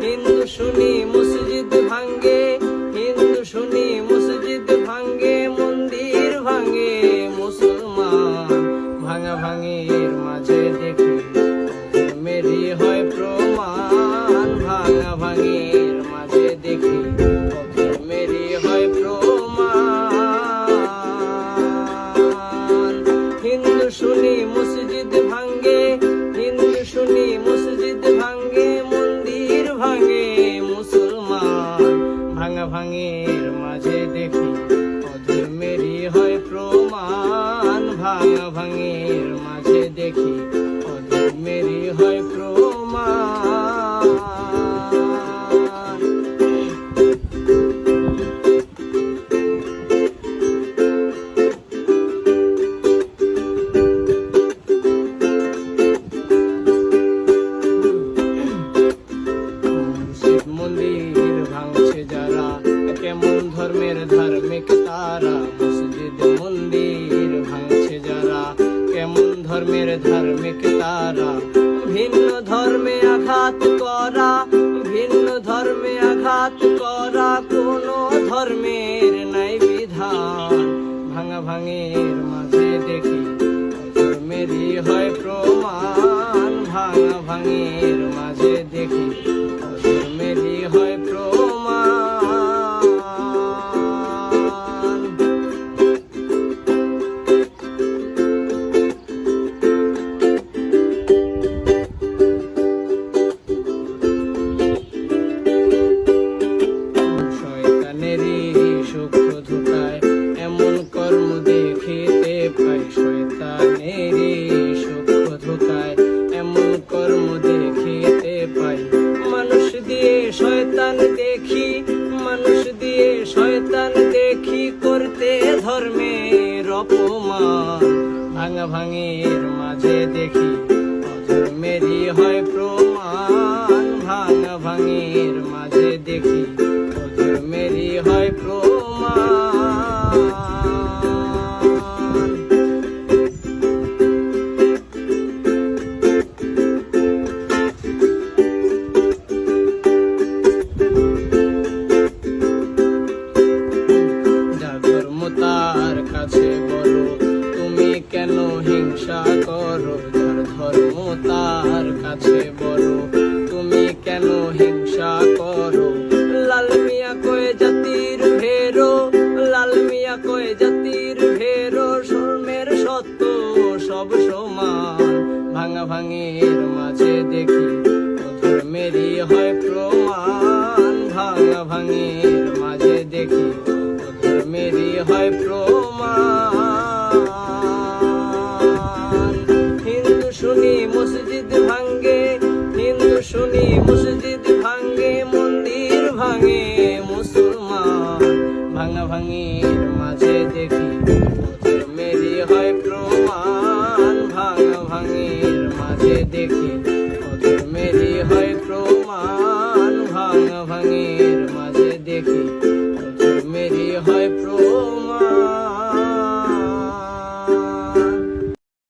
হিন্দু শুনি মসজিদ ভাঙ্গে, হিন্দু শুনি মসজিদ ভাঙ্গে, মন্দির ভাঙ্গে মুসলমান। ভাঙা ভাঙির মাঝে দেখি মেরি হয় প্রমাণ, ভাঙা ভাঙির মাঝে দেখি মেরি হয় প্রমাণ। হিন্দু শুনি মসজিদ ভাঙ্গে, হিন্দু শুনি মসজিদ ভাঙ্গে, মন্দির ভাঙ্গে মুসলমান। ভাঙা ভাঙির মাঝে দেখি অধর মেরি হয় প্রমাণ, ভাঙা ভাঙির মাঝে দেখি অধর মেরি হয় প্রমাণ। শিব মন্দির ভাঙছে যারা, কেমন ধর্মের ধার্মিক তারা। মসজিদ মন্দির ভাঙছে যারা, কেমন ধর্মের ধার্মিক তারা। ভিন্ন ধর্মে আঘাত করা, ভিন্ন ধর্মে আঘাত করা, কোন ধর্মের নাই বিধান। ভাঙা ভাঙির মাঝে দেখি ধর্মেরই হয় প্রমাণ, ভাঙা ভাঙির মাঝে দেখি ধর্মেরই হয় প্রমাণ। শয়তানেরই সূক্ষ্ম ধোঁকায় এমন কর্ম দেখিতে পাই, শয়তানেরই সূক্ষ্ম ধোঁকায় এমন কর্ম দেখিতে পাই। মানুষ দিয়ে শয়তান দেখি, মানুষ দিয়ে শয়তান দেখি, করতে ধর্মের অপমান। ভাঙা ভাঙির মাঝে দেখি অধর্মেরই হয় প্রমাণ, ভাঙা ভাঙির মাঝে দেখি অধর্মেরই হয় প্রমাণ। যা ধর্ম তার কাছে বড়, তুমি কেন হিংসা করো। যার ধর্ম তার কাছে বড়, তুমি কেন হিংসা করো। লাল মিয়া কয়ে জাতির ভেরো, লাল মিয়া কয়ে জাতির ভেরো, ধর্মের সত্য সব সমান। ভাঙা ভাঙির মাঝে দেখি ধর্মেরই হয় প্রমাণ, ভাঙা ভাঙির মাঝে দেখি ধর্মেরই হয় প্রমাণ। হিন্দু শুনি মসজিদ ভাঙ্গে, হিন্দু শুনি মসজিদ ভাঙ্গে, মন্দির ভাঙ্গে মুসলমান। ভাঙা ভাঙির মাঝে দেখি